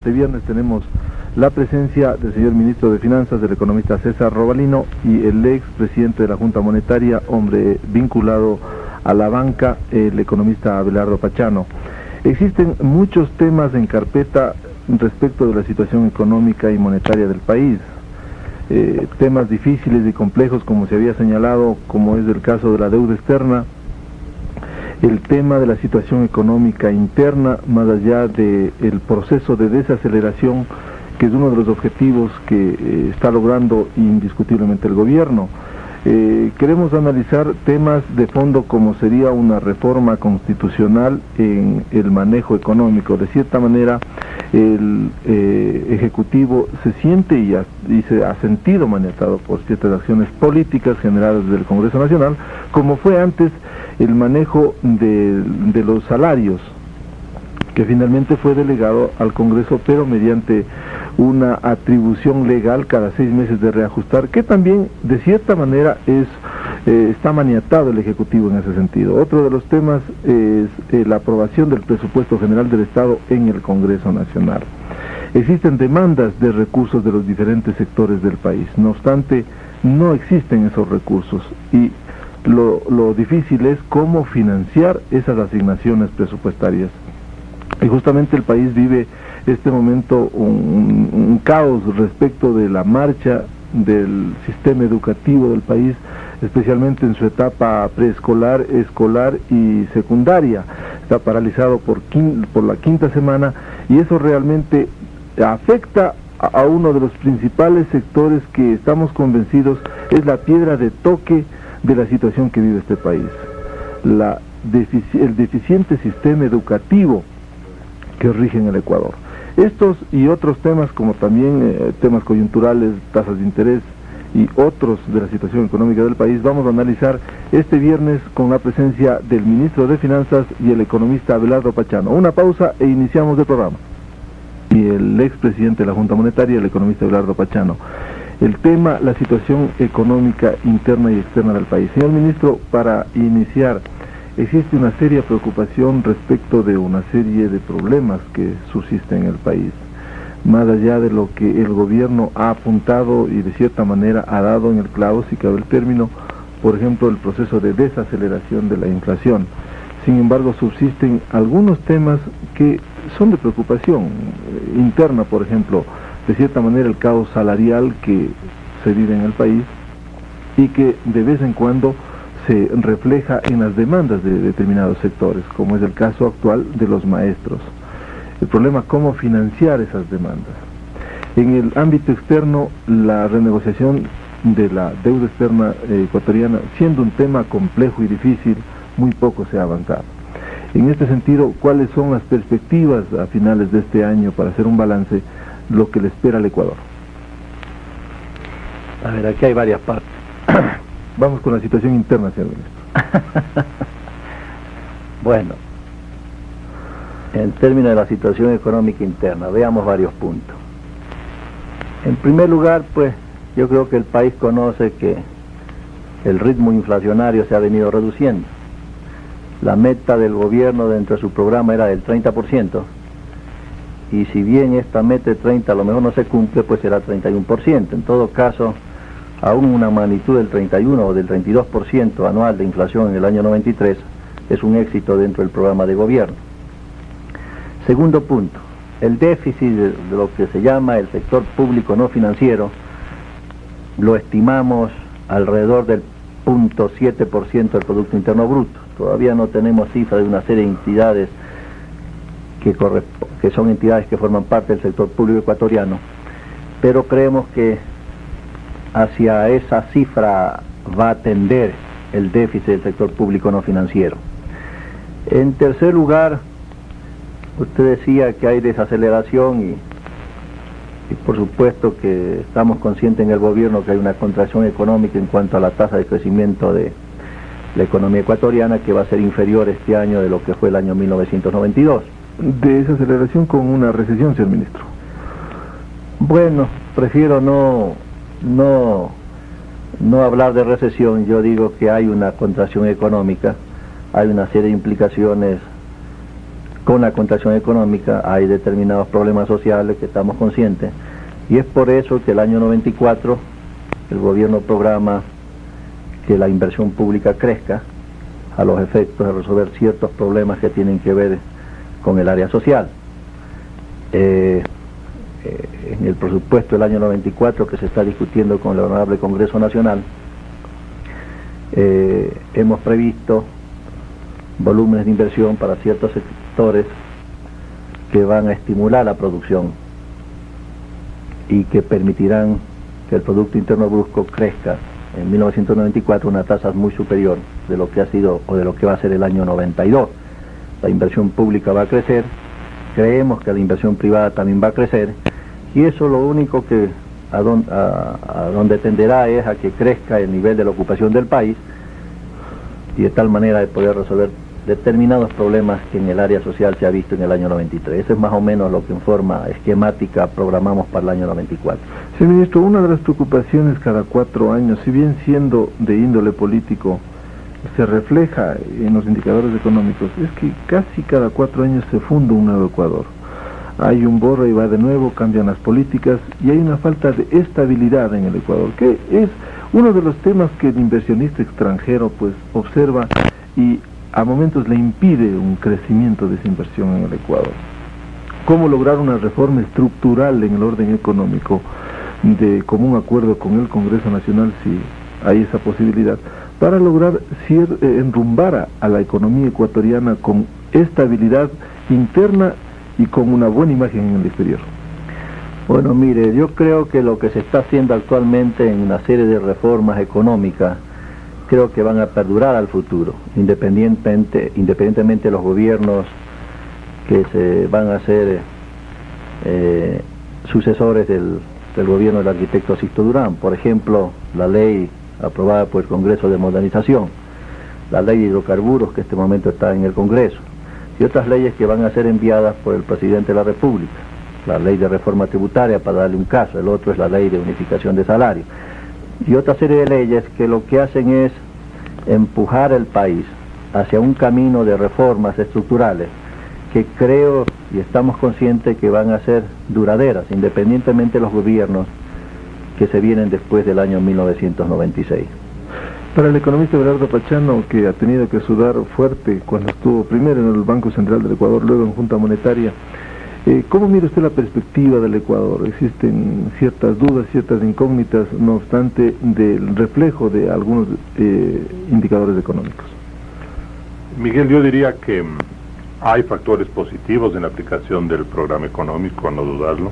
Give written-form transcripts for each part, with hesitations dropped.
Este viernes tenemos la presencia del señor ministro de Finanzas, del economista César Robalino, y el ex presidente de la Junta Monetaria, hombre vinculado a la banca, el economista Abelardo Pachano. Existen muchos temas en carpeta respecto de la situación económica y monetaria del país. Temas difíciles y complejos, como se había señalado, como es el caso de la deuda externa, el tema de la situación económica interna, más allá del proceso de desaceleración, que es uno de los objetivos que está logrando indiscutiblemente el gobierno. Queremos analizar temas de fondo como sería una reforma constitucional en el manejo económico. De cierta manera, el Ejecutivo se siente y se ha sentido maniatado por ciertas acciones políticas generadas del Congreso Nacional, como fue antes el manejo de los salarios, que finalmente fue delegado al Congreso, pero mediante una atribución legal cada 6 meses de reajustar, que también de cierta manera está maniatado el Ejecutivo en ese sentido. Otro de los temas es la aprobación del presupuesto general del Estado en el Congreso Nacional. Existen demandas de recursos de los diferentes sectores del país, no obstante, no existen esos recursos, y lo difícil es cómo financiar esas asignaciones presupuestarias. Y justamente el país vive este momento un caos respecto de la marcha del sistema educativo del país, especialmente en su etapa preescolar, escolar y secundaria. Está paralizado por la quinta semana, y eso realmente afecta a uno de los principales sectores que estamos convencidos es la piedra de toque de la situación que vive este país. El deficiente sistema educativo que rige en el Ecuador. Estos y otros temas, como también temas coyunturales, tasas de interés y otros de la situación económica del país, vamos a analizar este viernes con la presencia del ministro de Finanzas y el economista Abelardo Pachano. Una pausa e iniciamos el programa. Y el expresidente de la Junta Monetaria, el economista Abelardo Pachano. El tema, la situación económica interna y externa del país. Señor ministro, para iniciar, existe una seria preocupación respecto de una serie de problemas que subsisten en el país, más allá de lo que el gobierno ha apuntado y de cierta manera ha dado en el clavo, si cabe el término, por ejemplo, el proceso de desaceleración de la inflación. Sin embargo, subsisten algunos temas que son de preocupación interna, por ejemplo, de cierta manera el caos salarial que se vive en el país y que de vez en cuando se refleja en las demandas de determinados sectores, como es el caso actual de los maestros. El problema, cómo financiar esas demandas. En el ámbito externo, la renegociación de la deuda externa ecuatoriana, siendo un tema complejo y difícil, muy poco se ha avanzado. En este sentido, ¿cuáles son las perspectivas a finales de este año para hacer un balance, lo que le espera al Ecuador? A ver, aquí hay varias partes. Vamos con la situación interna, señor ministro. Bueno, en términos de la situación económica interna, veamos varios puntos. En primer lugar, pues, yo creo que el país conoce que el ritmo inflacionario se ha venido reduciendo. La meta del gobierno dentro de su programa era del 30%, y si bien esta meta de 30 a lo mejor no se cumple, pues será 31%. En todo caso, aún una magnitud del 31 o del 32% anual de inflación en el año 93 es un éxito dentro del programa de gobierno. Segundo punto, el déficit de lo que se llama el sector público no financiero lo estimamos alrededor del 0.7% del Producto Interno Bruto. Todavía no tenemos cifras de una serie de entidades que son entidades que forman parte del sector público ecuatoriano, pero creemos que hacia esa cifra va a tender el déficit del sector público no financiero. En tercer lugar, usted decía que hay desaceleración y por supuesto que estamos conscientes en el gobierno que hay una contracción económica en cuanto a la tasa de crecimiento de la economía ecuatoriana, que va a ser inferior este año de lo que fue el año 1992. De desaceleración con una recesión, señor ministro. Bueno, prefiero no hablar de recesión. Yo digo que hay una contracción económica, hay una serie de implicaciones con la contracción económica hay determinados problemas sociales que estamos conscientes, y es por eso que el año 94 el gobierno programa que la inversión pública crezca a los efectos de resolver ciertos problemas que tienen que ver con el área social. En el presupuesto del año 94 que se está discutiendo con el Honorable Congreso Nacional, hemos previsto volúmenes de inversión para ciertos sectores que van a estimular la producción y que permitirán que el Producto Interno Bruto crezca en 1994 una tasa muy superior de lo que ha sido o de lo que va a ser el año 92. La inversión pública va a crecer, creemos que la inversión privada también va a crecer, y eso lo único que a donde tenderá es a que crezca el nivel de la ocupación del país, y de tal manera de poder resolver determinados problemas que en el área social se ha visto en el año 93. Eso es más o menos lo que en forma esquemática programamos para el año 94. Sí, ministro, una de las preocupaciones cada 4 años, si bien siendo de índole político, se refleja en los indicadores económicos, es que casi cada 4 años se funda un nuevo Ecuador. Hay un borra y va de nuevo, cambian las políticas y hay una falta de estabilidad en el Ecuador, que es uno de los temas que el inversionista extranjero pues observa y a momentos le impide un crecimiento de esa inversión en el Ecuador. ¿Cómo lograr una reforma estructural en el orden económico de común acuerdo con el Congreso Nacional, si hay esa posibilidad, para lograr enrumbar a la economía ecuatoriana con estabilidad interna y con una buena imagen en el exterior? Bueno, mire, yo creo que lo que se está haciendo actualmente en una serie de reformas económicas creo que van a perdurar al futuro, independientemente de los gobiernos que se van a ser sucesores del gobierno del arquitecto Sixto Durán. Por ejemplo, la ley aprobada por el Congreso de Modernización, la ley de hidrocarburos que en este momento está en el Congreso, y otras leyes que van a ser enviadas por el presidente de la República. La ley de reforma tributaria, para darle un caso, el otro es la ley de unificación de salarios, y otra serie de leyes que lo que hacen es empujar el país hacia un camino de reformas estructurales que creo y estamos conscientes que van a ser duraderas, independientemente de los gobiernos que se vienen después del año 1996. Para el economista Everardo Pachano, que ha tenido que sudar fuerte cuando estuvo primero en el Banco Central del Ecuador, luego en Junta Monetaria, ¿cómo mira usted la perspectiva del Ecuador? Existen ciertas dudas, ciertas incógnitas, no obstante, del reflejo de algunos indicadores económicos. Miguel, yo diría que hay factores positivos en la aplicación del programa económico, a no dudarlo.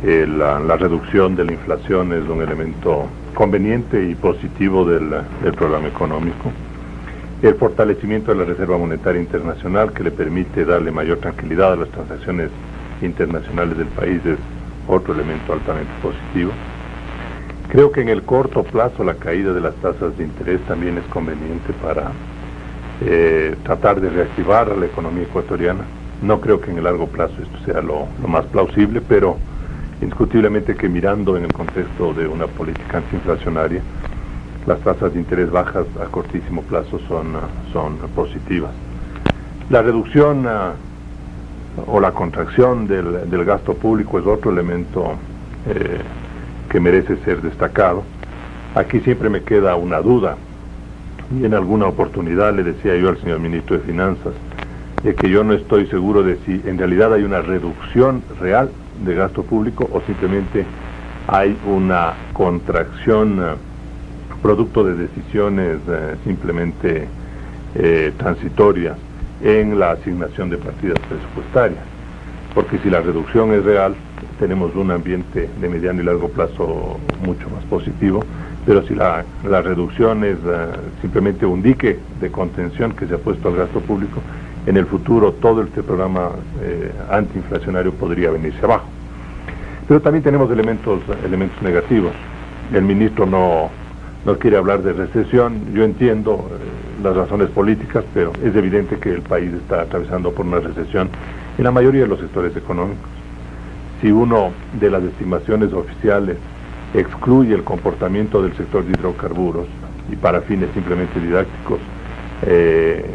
La reducción de la inflación es un elemento conveniente y positivo del programa económico. El fortalecimiento de la Reserva Monetaria Internacional, que le permite darle mayor tranquilidad a las transacciones internacionales del país, es otro elemento altamente positivo. Creo que en el corto plazo la caída de las tasas de interés también es conveniente para tratar de reactivar a la economía ecuatoriana. No creo que en el largo plazo esto sea lo más plausible, pero indiscutiblemente que mirando en el contexto de una política antiinflacionaria, las tasas de interés bajas a cortísimo plazo son positivas. La reducción o la contracción del gasto público es otro elemento que merece ser destacado. Aquí siempre me queda una duda, y en alguna oportunidad le decía yo al señor ministro de Finanzas de que yo no estoy seguro de si en realidad hay una reducción real de gasto público o simplemente hay una contracción producto de decisiones simplemente transitorias en la asignación de partidas presupuestarias. Porque si la reducción es real, tenemos un ambiente de mediano y largo plazo mucho más positivo, pero si la reducción es simplemente un dique de contención que se ha puesto al gasto público, en el futuro todo este programa antiinflacionario podría venirse abajo. Pero también tenemos elementos negativos. El ministro no quiere hablar de recesión. Yo entiendo las razones políticas, pero es evidente que el país está atravesando por una recesión en la mayoría de los sectores económicos. Si uno de las estimaciones oficiales excluye el comportamiento del sector de hidrocarburos, y para fines simplemente didácticos,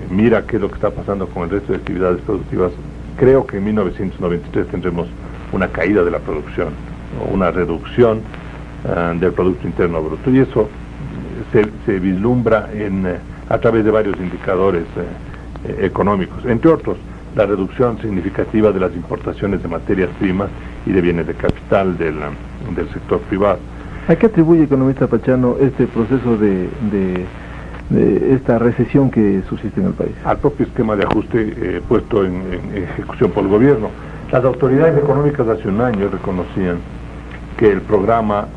mira qué es lo que está pasando con el resto de actividades productivas, creo que en 1993 tendremos una caída de la producción, o una reducción del Producto Interno Bruto, y eso se vislumbra a través de varios indicadores económicos, entre otros la reducción significativa de las importaciones de materias primas y de bienes de capital del sector privado. ¿A qué atribuye, economista Pachano, este proceso de esta recesión que subsiste en el país? Al propio esquema de ajuste puesto en ejecución por el gobierno. Las autoridades económicas hace un año reconocían que el programa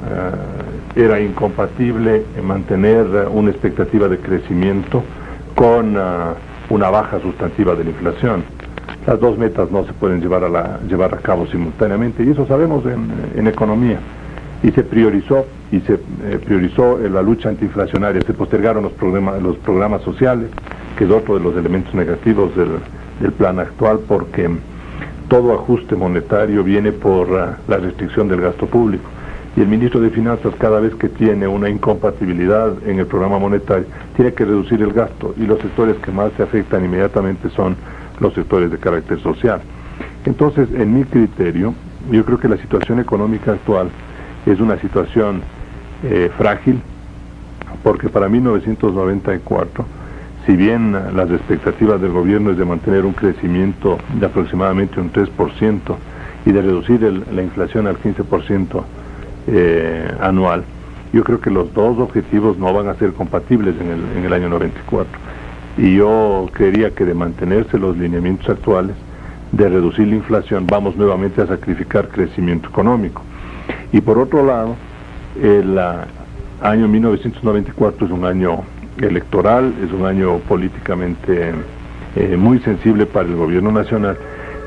era incompatible en mantener una expectativa de crecimiento con una baja sustantiva de la inflación. Las dos metas no se pueden llevar a cabo simultáneamente, y eso sabemos en economía. Y se priorizó la lucha antiinflacionaria, se postergaron los programas sociales, que es otro de los elementos negativos del plan actual, porque todo ajuste monetario viene por la restricción del gasto público. Y el ministro de Finanzas, cada vez que tiene una incompatibilidad en el programa monetario, tiene que reducir el gasto, y los sectores que más se afectan inmediatamente son los sectores de carácter social. Entonces, en mi criterio, yo creo que la situación económica actual es una situación frágil, porque para 1994, si bien las expectativas del gobierno es de mantener un crecimiento de aproximadamente un 3% y de reducir la inflación al 15% anual, yo creo que los dos objetivos no van a ser compatibles en el año 94. Y yo creería que de mantenerse los lineamientos actuales, de reducir la inflación, vamos nuevamente a sacrificar crecimiento económico. Y por otro lado, el año 1994 es un año electoral, es un año políticamente muy sensible para el gobierno nacional,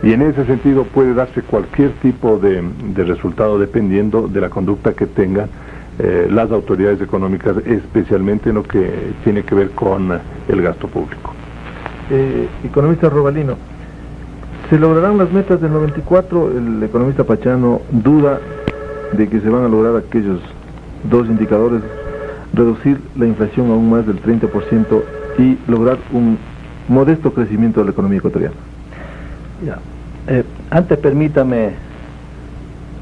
y en ese sentido puede darse cualquier tipo de resultado dependiendo de la conducta que tengan las autoridades económicas, especialmente en lo que tiene que ver con el gasto público. Economista Robalino, ¿se lograrán las metas del 94? El economista Pachano duda de que se van a lograr aquellos dos indicadores: reducir la inflación aún más del 30% y lograr un modesto crecimiento de la economía ecuatoriana. Ya. Antes permítame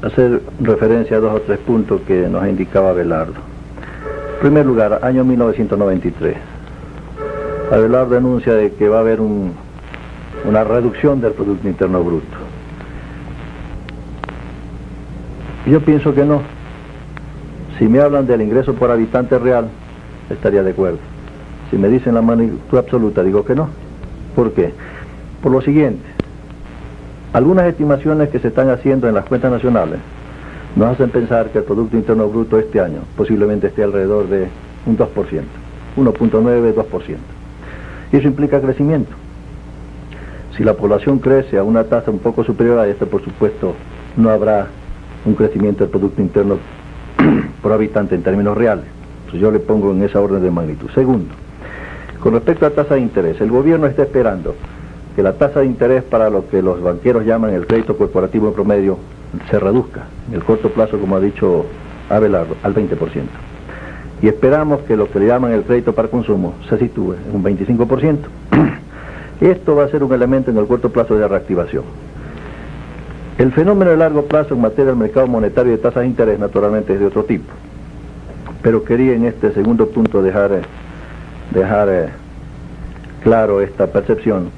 hacer referencia a 2 o 3 puntos que nos indicaba Abelardo. En primer lugar, año 1993. Abelardo anuncia de que va a haber una reducción del Producto Interno Bruto. Yo pienso que no. Si me hablan del ingreso por habitante real, estaría de acuerdo. Si me dicen la magnitud absoluta, digo que no. ¿Por qué? Por lo siguiente: algunas estimaciones que se están haciendo en las cuentas nacionales nos hacen pensar que el Producto Interno Bruto este año posiblemente esté alrededor de un 2%, 1.9, 2%. Y eso implica crecimiento. Si la población crece a una tasa un poco superior a esta, por supuesto, no habrá un crecimiento del Producto Interno por habitante en términos reales. Entonces yo le pongo en esa orden de magnitud. Segundo, con respecto a tasa de interés, el gobierno está esperando que la tasa de interés para lo que los banqueros llaman el crédito corporativo en promedio se reduzca en el corto plazo, como ha dicho Abelardo, al 20%. Y esperamos que lo que le llaman el crédito para consumo se sitúe en un 25%. Esto va a ser un elemento en el corto plazo de reactivación. El fenómeno de largo plazo en materia del mercado monetario y de tasas de interés naturalmente es de otro tipo. Pero quería en este segundo punto dejar claro esta percepción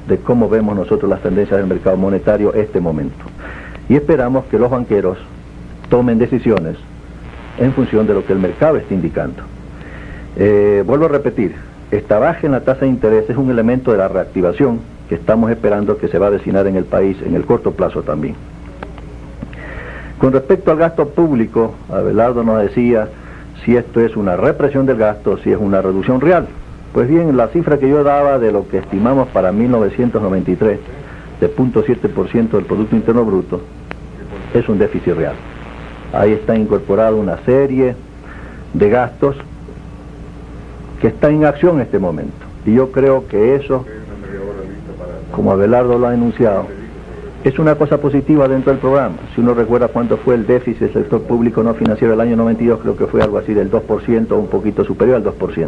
de cómo vemos nosotros las tendencias del mercado monetario este momento. Y esperamos que los banqueros tomen decisiones en función de lo que el mercado está indicando. Vuelvo a repetir, esta baja en la tasa de interés es un elemento de la reactivación que estamos esperando que se va a avecinar en el país en el corto plazo también. Con respecto al gasto público, Abelardo nos decía si esto es una represión del gasto, si es una reducción real. Pues bien, la cifra que yo daba de lo que estimamos para 1993, de 0.7% del Producto Interno Bruto, es un déficit real. Ahí está incorporada una serie de gastos que están en acción en este momento. Y yo creo que eso, como Abelardo lo ha enunciado, es una cosa positiva dentro del programa. Si uno recuerda cuánto fue el déficit del sector público no financiero del año 92, creo que fue algo así del 2%, un poquito superior al 2%.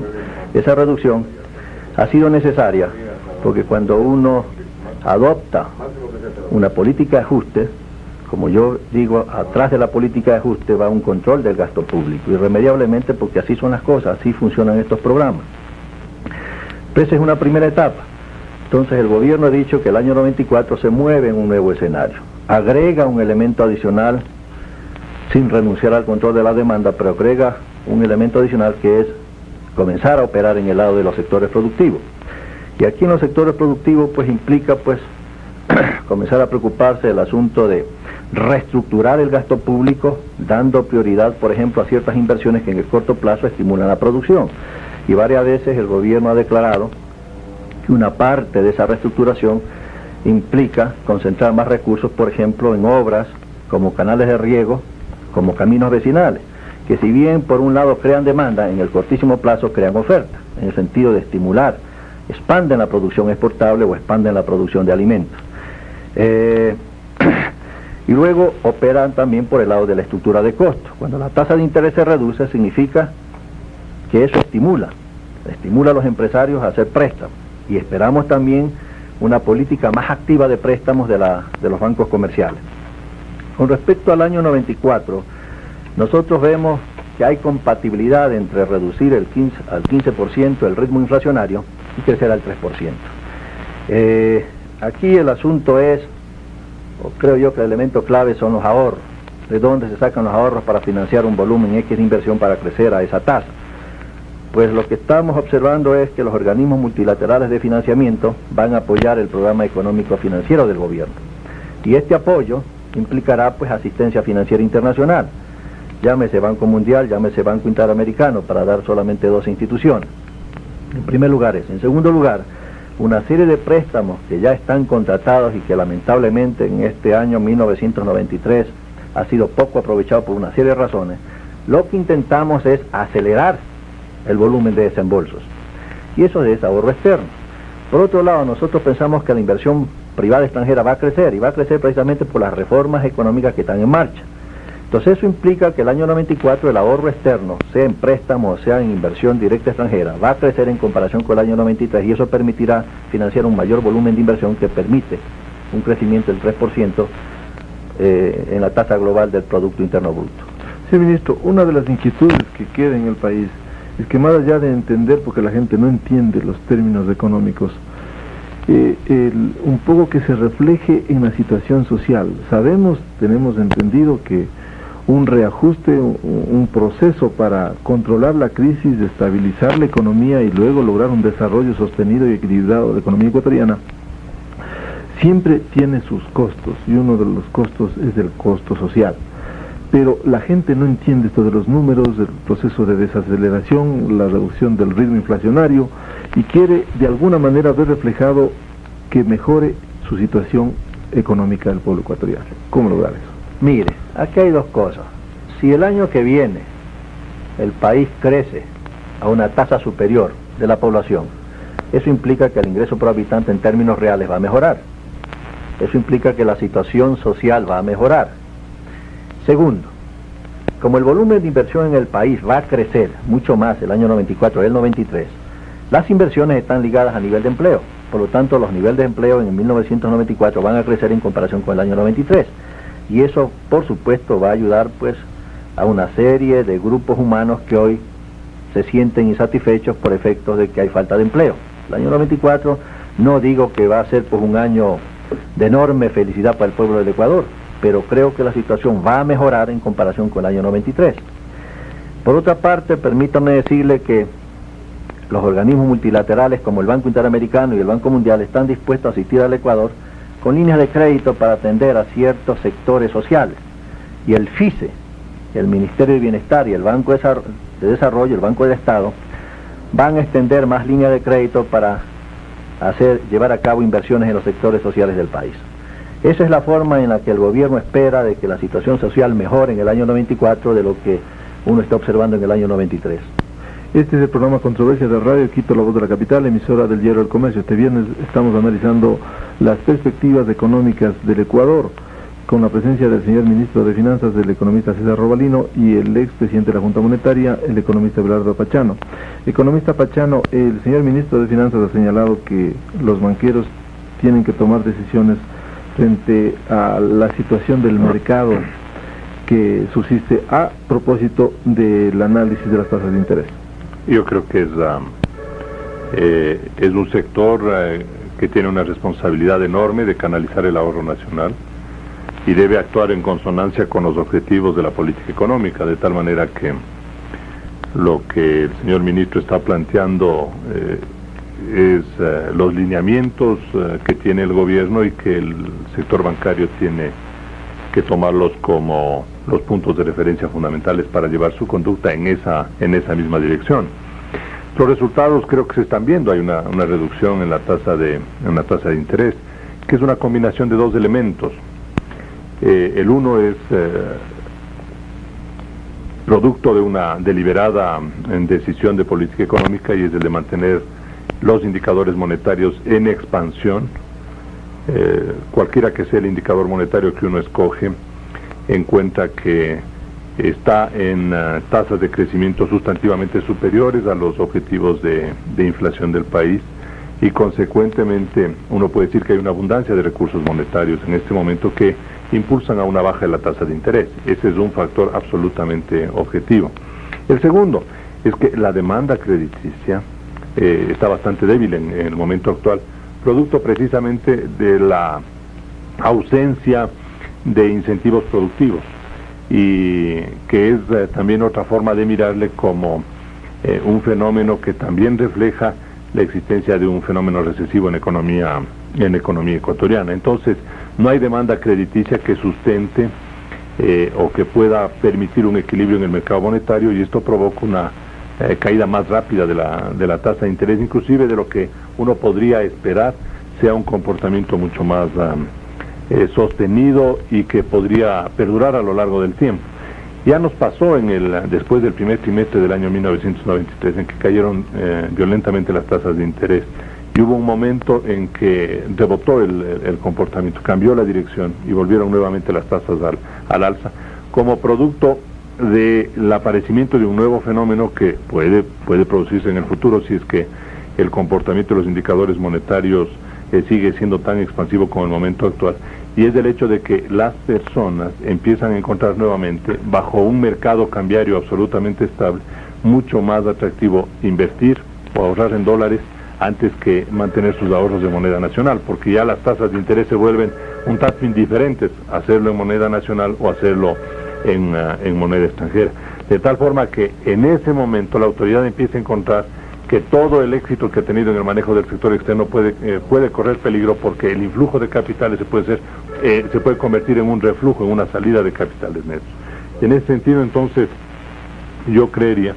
Esa reducción Ha sido necesaria porque cuando uno adopta una política de ajuste, como yo digo, atrás de la política de ajuste va un control del gasto público, irremediablemente, porque así son las cosas, así funcionan estos programas. Pero esa es una primera etapa. Entonces el gobierno ha dicho que el año 94 se mueve en un nuevo escenario. Agrega un elemento adicional, sin renunciar al control de la demanda, pero agrega un elemento adicional que es comenzar a operar en el lado de los sectores productivos. Y aquí en los sectores productivos pues implica pues comenzar a preocuparse del asunto de reestructurar el gasto público, dando prioridad, por ejemplo, a ciertas inversiones que en el corto plazo estimulan la producción. Y varias veces el gobierno ha declarado que una parte de esa reestructuración implica concentrar más recursos, por ejemplo, en obras como canales de riego, como caminos vecinales, que si bien por un lado crean demanda, en el cortísimo plazo crean oferta, en el sentido de estimular, expanden la producción exportable o expanden la producción de alimentos. Y luego operan también por el lado de la estructura de costos. Cuando la tasa de interés se reduce, significa que eso estimula a los empresarios a hacer préstamos. Y esperamos también una política más activa de préstamos de los bancos comerciales. Con respecto al año 94, nosotros vemos que hay compatibilidad entre reducir al 15% el ritmo inflacionario y crecer al 3%. Aquí el asunto es, o creo yo que el elemento clave son los ahorros. ¿De dónde se sacan los ahorros para financiar un volumen X de inversión para crecer a esa tasa? Pues lo que estamos observando es que los organismos multilaterales de financiamiento van a apoyar el programa económico financiero del gobierno. Y este apoyo implicará pues asistencia financiera internacional, llámese Banco Mundial, llámese Banco Interamericano, para dar solamente dos instituciones. En primer lugar eso. En segundo lugar, una serie de préstamos que ya están contratados y que lamentablemente en este año 1993 ha sido poco aprovechado por una serie de razones. Lo que intentamos es acelerar el volumen de desembolsos, y eso es ahorro externo. Por otro lado, nosotros pensamos que la inversión privada extranjera va a crecer, y va a crecer precisamente por las reformas económicas que están en marcha. Entonces eso implica que el año 94 el ahorro externo, sea en préstamos, sea en inversión directa extranjera, va a crecer en comparación con el año 93, y eso permitirá financiar un mayor volumen de inversión que permite un crecimiento del 3% en la tasa global del Producto Interno Bruto. Sí, ministro, una de las inquietudes que queda en el país es que más allá de entender, porque la gente no entiende los términos económicos, un poco que se refleje en la situación social. Tenemos entendido que un reajuste, un proceso para controlar la crisis, estabilizar la economía y luego lograr un desarrollo sostenido y equilibrado de la economía ecuatoriana, siempre tiene sus costos, y uno de los costos es el costo social. Pero la gente no entiende esto de los números, del proceso de desaceleración, la reducción del ritmo inflacionario, y quiere de alguna manera ver reflejado que mejore su situación económica del pueblo ecuatoriano. ¿Cómo lograr eso? Mire, aquí hay dos cosas. Si el año que viene el país crece a una tasa superior de la población, eso implica que el ingreso por habitante en términos reales va a mejorar. Eso implica que la situación social va a mejorar. Segundo, como el volumen de inversión en el país va a crecer mucho más el año 94 del 93, las inversiones están ligadas a nivel de empleo. Por lo tanto, los niveles de empleo en 1994 van a crecer en comparación con el año 93. Y eso, por supuesto, va a ayudar pues a una serie de grupos humanos que hoy se sienten insatisfechos por efectos de que hay falta de empleo. El año 94 no digo que va a ser pues un año de enorme felicidad para el pueblo del Ecuador, pero creo que la situación va a mejorar en comparación con el año 93. Por otra parte, permítanme decirle que los organismos multilaterales como el Banco Interamericano y el Banco Mundial están dispuestos a asistir al Ecuador con líneas de crédito para atender a ciertos sectores sociales. Y el FICE, el Ministerio de Bienestar y el Banco de Desarrollo, el Banco del Estado, van a extender más líneas de crédito para llevar a cabo inversiones en los sectores sociales del país. Esa es la forma en la que el gobierno espera de que la situación social mejore en el año 94 de lo que uno está observando en el año 93. Este es el programa Controversia de Radio Quito, la voz de la capital, emisora del Diario del Comercio. Este viernes estamos analizando las perspectivas económicas del Ecuador, con la presencia del señor ministro de Finanzas, del economista César Robalino, y el expresidente de la Junta Monetaria, el economista Abelardo Pachano. Economista Pachano, el señor ministro de Finanzas ha señalado que los banqueros tienen que tomar decisiones frente a la situación del mercado que subsiste a propósito del análisis de las tasas de interés. Yo creo que es un sector que tiene una responsabilidad enorme de canalizar el ahorro nacional y debe actuar en consonancia con los objetivos de la política económica, de tal manera que lo que el señor ministro está planteando es los lineamientos que tiene el gobierno y que el sector bancario tiene que tomarlos como los puntos de referencia fundamentales para llevar su conducta en esa misma dirección. Los resultados creo que se están viendo. Hay una reducción en la tasa de interés, que es una combinación de dos elementos. El uno es producto de una deliberada decisión de política económica, y es el de mantener los indicadores monetarios en expansión. Cualquiera que sea el indicador monetario que uno escoge, en cuenta que está en tasas de crecimiento sustantivamente superiores a los objetivos de inflación del país, y consecuentemente uno puede decir que hay una abundancia de recursos monetarios en este momento que impulsan a una baja de la tasa de interés. Ese es un factor absolutamente objetivo. El segundo es que la demanda crediticia está bastante débil en el momento actual, producto precisamente de la ausencia de incentivos productivos, y que es también otra forma de mirarle como un fenómeno que también refleja la existencia de un fenómeno recesivo en economía ecuatoriana. Entonces, no hay demanda crediticia que sustente o que pueda permitir un equilibrio en el mercado monetario, y esto provoca una caída más rápida de la tasa de interés, inclusive de lo que uno podría esperar sea un comportamiento mucho más sostenido y que podría perdurar a lo largo del tiempo. Ya nos pasó después del primer trimestre del año 1993, en que cayeron violentamente las tasas de interés, y hubo un momento en que rebotó el comportamiento, cambió la dirección y volvieron nuevamente las tasas al alza, como producto del aparecimiento de un nuevo fenómeno que puede producirse en el futuro si es que el comportamiento de los indicadores monetarios sigue siendo tan expansivo como el momento actual, y es el hecho de que las personas empiezan a encontrar nuevamente, bajo un mercado cambiario absolutamente estable, mucho más atractivo invertir o ahorrar en dólares antes que mantener sus ahorros de moneda nacional, porque ya las tasas de interés se vuelven un tanto indiferentes, hacerlo en moneda nacional o hacerlo en moneda extranjera, de tal forma que en ese momento la autoridad empieza a encontrar que todo el éxito que ha tenido en el manejo del sector externo puede correr peligro, porque el influjo de capitales se puede convertir en un reflujo, en una salida de capitales netos. Y en ese sentido, entonces, yo creería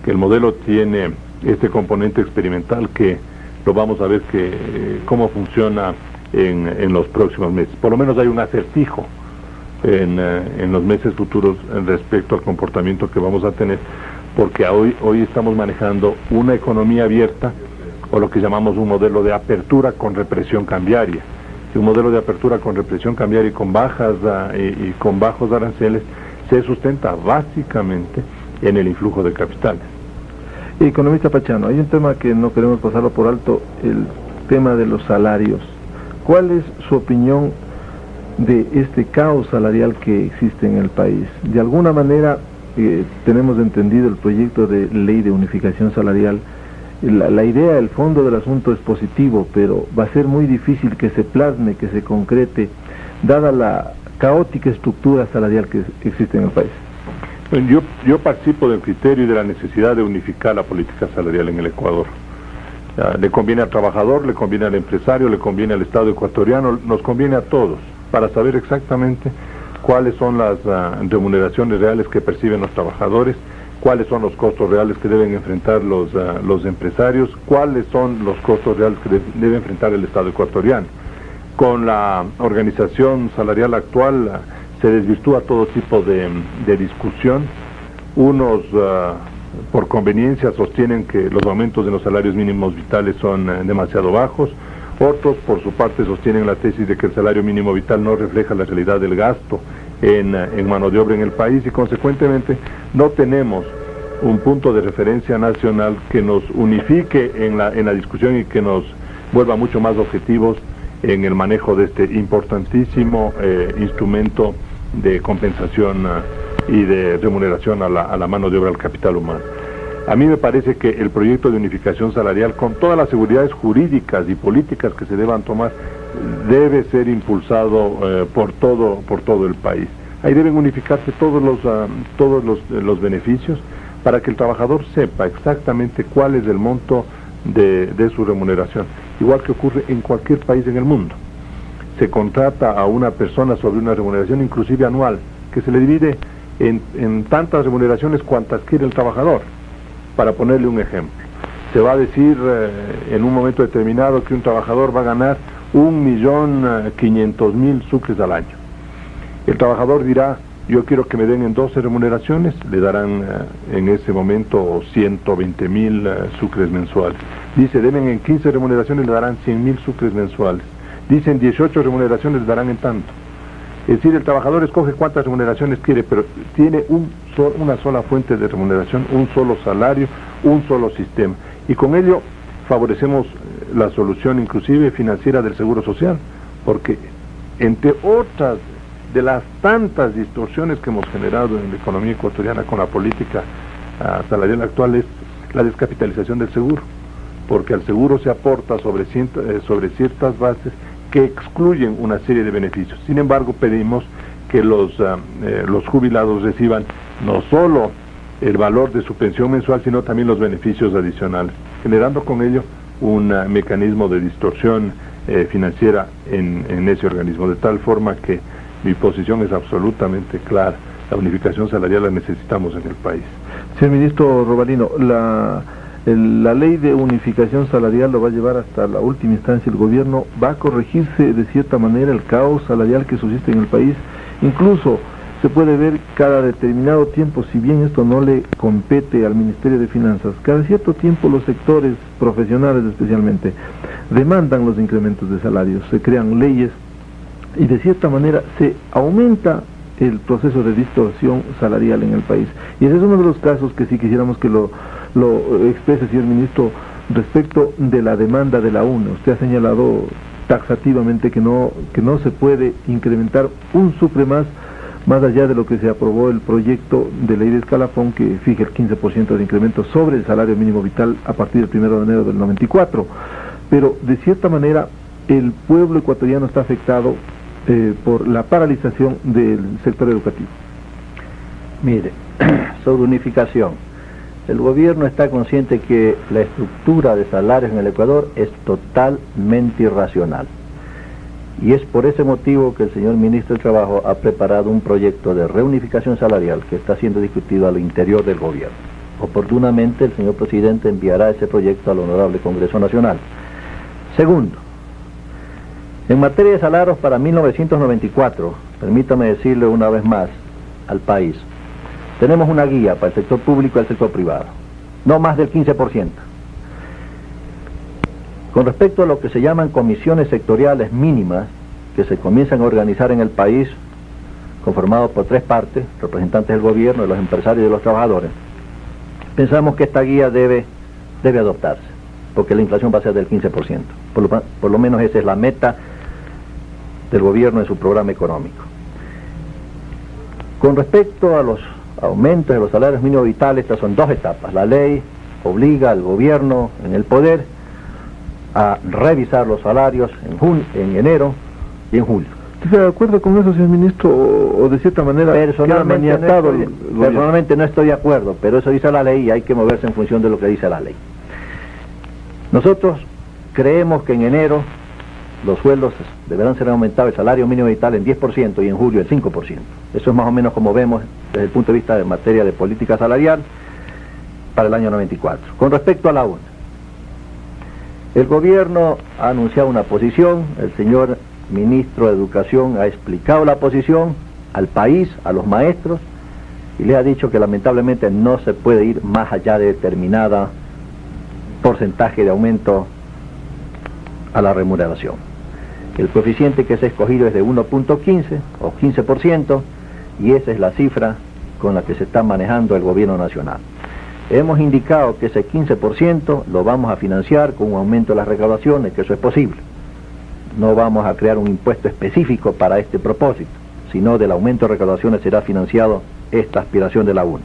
que el modelo tiene este componente experimental que lo vamos a ver cómo funciona en los próximos meses. Por lo menos hay un acertijo en los meses futuros respecto al comportamiento que vamos a tener, porque hoy estamos manejando una economía abierta, o lo que llamamos un modelo de apertura con represión cambiaria. Y un modelo de apertura con represión cambiaria y con bajos aranceles se sustenta básicamente en el influjo de capitales. Economista Pachano, hay un tema que no queremos pasarlo por alto, el tema de los salarios. ¿Cuál es su opinión de este caos salarial que existe en el país? De alguna manera tenemos entendido el proyecto de ley de unificación salarial. La idea, el fondo del asunto es positivo, pero va a ser muy difícil que se plasme, que se concrete, dada la caótica estructura salarial que existe en el país. Yo participo del criterio y de la necesidad de unificar la política salarial en el Ecuador. Le conviene al trabajador, le conviene al empresario, le conviene al Estado ecuatoriano, nos conviene a todos, para saber exactamente cuáles son las remuneraciones reales que perciben los trabajadores, cuáles son los costos reales que deben enfrentar los empresarios, cuáles son los costos reales que debe enfrentar el Estado ecuatoriano. Con la organización salarial actual se desvirtúa todo tipo de discusión. Unos por conveniencia sostienen que los aumentos de los salarios mínimos vitales son demasiado bajos, Otros, por su parte, sostienen la tesis de que el salario mínimo vital no refleja la realidad del gasto en mano de obra en el país y, consecuentemente, no tenemos un punto de referencia nacional que nos unifique en la discusión y que nos vuelva mucho más objetivos en el manejo de este importantísimo instrumento de compensación y de remuneración a la mano de obra, al capital humano. A mí me parece que el proyecto de unificación salarial, con todas las seguridades jurídicas y políticas que se deban tomar, debe ser impulsado por todo el país. Ahí deben unificarse todos los beneficios para que el trabajador sepa exactamente cuál es el monto de su remuneración, igual que ocurre en cualquier país en el mundo. Se contrata a una persona sobre una remuneración inclusive anual, que se le divide en tantas remuneraciones cuantas quiere el trabajador. Para ponerle un ejemplo, se va a decir en un momento determinado que un trabajador va a ganar 1.500.000 sucres al año. El trabajador dirá: yo quiero que me den en 12 remuneraciones, le darán en ese momento 120.000 sucres mensuales. Dice: deben en 15 remuneraciones, le darán 100.000 sucres mensuales. Dicen 18 remuneraciones, le darán en tanto. Es decir, el trabajador escoge cuántas remuneraciones quiere, pero tiene una sola fuente de remuneración, un solo salario, un solo sistema. Y con ello favorecemos la solución inclusive financiera del seguro social, porque entre otras de las tantas distorsiones que hemos generado en la economía ecuatoriana con la política salarial actual es la descapitalización del seguro, porque al seguro se aporta sobre ciertas bases que excluyen una serie de beneficios. Sin embargo, pedimos que los jubilados reciban no solo el valor de su pensión mensual, sino también los beneficios adicionales, generando con ello un mecanismo de distorsión financiera en ese organismo, de tal forma que mi posición es absolutamente clara: la unificación salarial la necesitamos en el país. Señor ministro Robalino, la ley de unificación salarial lo va a llevar hasta la última instancia el gobierno. ¿Va a corregirse de cierta manera el caos salarial que subsiste en el país? Incluso se puede ver cada determinado tiempo, si bien esto no le compete al Ministerio de Finanzas, cada cierto tiempo los sectores profesionales especialmente demandan los incrementos de salarios, se crean leyes y de cierta manera se aumenta el proceso de distorsión salarial en el país. Y ese es uno de los casos que sí quisiéramos que lo exprese, señor ministro, respecto de la demanda de la UNE. Usted ha señalado taxativamente que no se puede incrementar un sucre más allá de lo que se aprobó el proyecto de ley de escalafón, que fija el 15% de incremento sobre el salario mínimo vital a partir del 1 de enero del 94. Pero de cierta manera el pueblo ecuatoriano está afectado por la paralización del sector educativo. Mire, sobre unificación, el gobierno está consciente que la estructura de salarios en el Ecuador es totalmente irracional. Y es por ese motivo que el señor ministro del Trabajo ha preparado un proyecto de reunificación salarial que está siendo discutido al interior del gobierno. Oportunamente el señor presidente enviará ese proyecto al Honorable Congreso Nacional. Segundo, en materia de salarios para 1994, permítame decirle una vez más al país, tenemos una guía para el sector público y el sector privado, no más del 15%. Con respecto a lo que se llaman comisiones sectoriales mínimas, que se comienzan a organizar en el país, conformados por 3 partes, representantes del gobierno, de los empresarios y de los trabajadores, pensamos que esta guía debe adoptarse, porque la inflación va a ser del 15%. Por lo menos esa es la meta del gobierno en su programa económico. Con respecto a los aumentos de los salarios mínimos vitales, estas son 2 etapas. La ley obliga al gobierno en el poder a revisar los salarios en enero y en julio. ¿Está de acuerdo con eso, señor ministro, o de cierta manera personalmente no estoy de acuerdo, pero eso dice la ley y hay que moverse en función de lo que dice la ley? Nosotros creemos que en enero los sueldos deberán ser aumentados, el salario mínimo vital en 10% y en julio en 5%. Eso es más o menos como vemos desde el punto de vista de materia de política salarial para el año 94. Con respecto a la UNE, el gobierno ha anunciado una posición, el señor ministro de Educación ha explicado la posición al país, a los maestros, y les ha dicho que lamentablemente no se puede ir más allá de determinada porcentaje de aumento a la remuneración. El coeficiente que se ha escogido es de 1.15 o 15%, y esa es la cifra con la que se está manejando el gobierno nacional. Hemos indicado que ese 15% lo vamos a financiar con un aumento de las recaudaciones, que eso es posible. No vamos a crear un impuesto específico para este propósito, sino del aumento de recaudaciones será financiado esta aspiración de la UNE.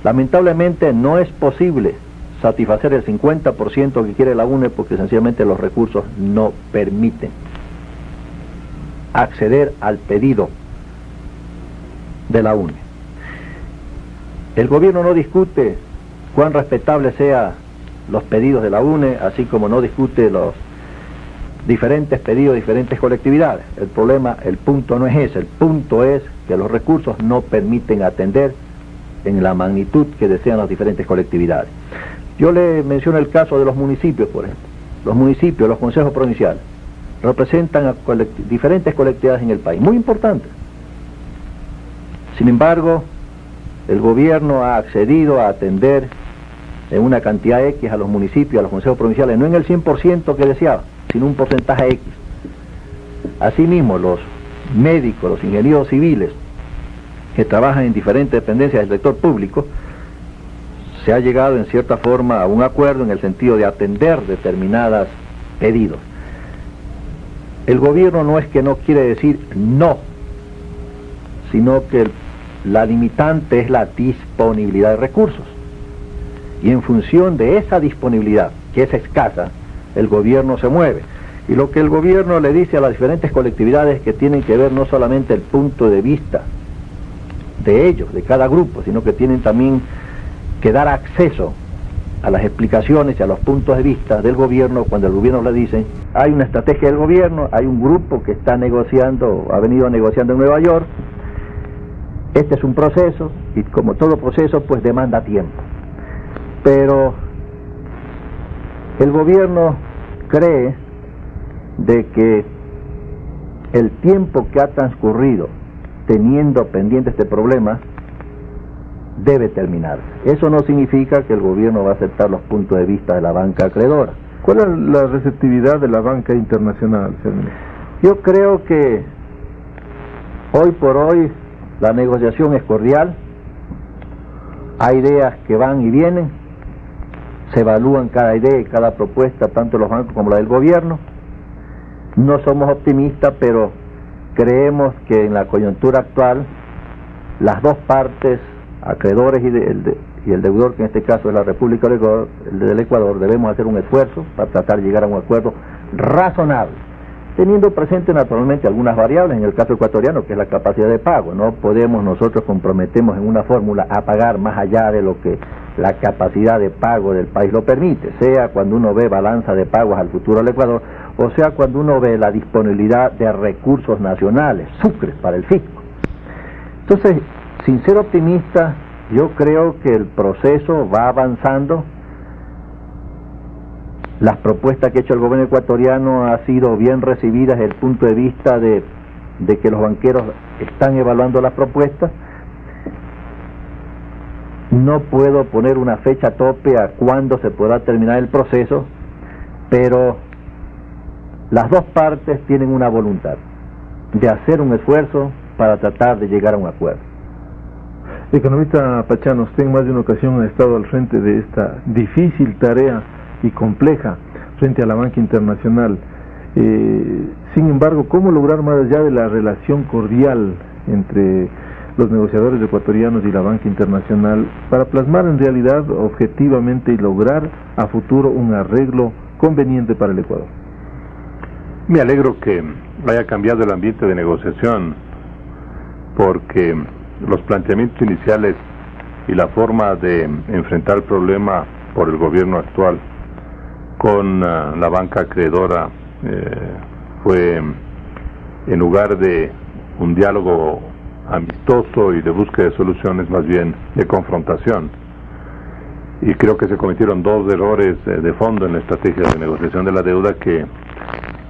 Lamentablemente no es posible satisfacer el 50% que quiere la UNE porque sencillamente los recursos no permiten acceder al pedido de la UNE. El gobierno no discute cuán respetables sean los pedidos de la UNE, así como no discute los diferentes pedidos de diferentes colectividades. El punto no es ese, el punto es que los recursos no permiten atender en la magnitud que desean las diferentes colectividades. Yo le menciono el caso de los municipios, por ejemplo. Los municipios, los consejos provinciales, representan a diferentes colectividades en el país, muy importantes. Sin embargo, el gobierno ha accedido a atender en una cantidad X a los municipios, a los consejos provinciales, no en el 100% que deseaba, sino un porcentaje X. Asimismo, los médicos, los ingenieros civiles que trabajan en diferentes dependencias del sector público, se ha llegado en cierta forma a un acuerdo en el sentido de atender determinados pedidos. El gobierno no es que no quiere decir no, sino que la limitante es la disponibilidad de recursos. Y en función de esa disponibilidad, que es escasa, el gobierno se mueve. Y lo que el gobierno le dice a las diferentes colectividades que tienen que ver no solamente el punto de vista de ellos, de cada grupo, sino que tienen también que dar acceso a las explicaciones y a los puntos de vista del gobierno. Cuando el gobierno le dice, hay una estrategia del gobierno, hay un grupo que está negociando, ha venido negociando en Nueva York, este es un proceso, y como todo proceso, pues demanda tiempo. Pero el gobierno cree de que el tiempo que ha transcurrido teniendo pendiente este problema debe terminar. Eso no significa que el gobierno va a aceptar los puntos de vista de la banca acreedora. ¿Cuál es la receptividad de la banca internacional, señor ministro? Yo creo que hoy por hoy la negociación es cordial, hay ideas que van y vienen, se evalúan cada idea y cada propuesta, tanto los bancos como la del gobierno. No somos optimistas, pero creemos que en la coyuntura actual las dos partes, acreedores y el deudor, que en este caso es la República del Ecuador, debemos hacer un esfuerzo para tratar de llegar a un acuerdo razonable, teniendo presente naturalmente algunas variables, en el caso ecuatoriano, que es la capacidad de pago. No podemos nosotros comprometemos en una fórmula a pagar más allá de lo que la capacidad de pago del país lo permite, sea cuando uno ve balanza de pagos al futuro del Ecuador, o sea cuando uno ve la disponibilidad de recursos nacionales, sucres para el fisco. Entonces, sin ser optimista, yo creo que el proceso va avanzando. Las propuestas que ha hecho el gobierno ecuatoriano han sido bien recibidas desde el punto de vista de que los banqueros están evaluando las propuestas. No puedo poner una fecha tope a cuándo se podrá terminar el proceso, pero las dos partes tienen una voluntad de hacer un esfuerzo para tratar de llegar a un acuerdo. Economista Pachano, usted en más de una ocasión ha estado al frente de esta difícil tarea y compleja frente a la banca internacional. Sin embargo, ¿cómo lograr más allá de la relación cordial entre los negociadores ecuatorianos y la banca internacional para plasmar en realidad objetivamente y lograr a futuro un arreglo conveniente para el Ecuador? Me alegro que haya cambiado el ambiente de negociación, porque los planteamientos iniciales y la forma de enfrentar el problema por el gobierno actual con la banca acreedora fue, en lugar de un diálogo amistoso y de búsqueda de soluciones, más bien de confrontación. Y creo que se cometieron dos errores de fondo en la estrategia de negociación de la deuda que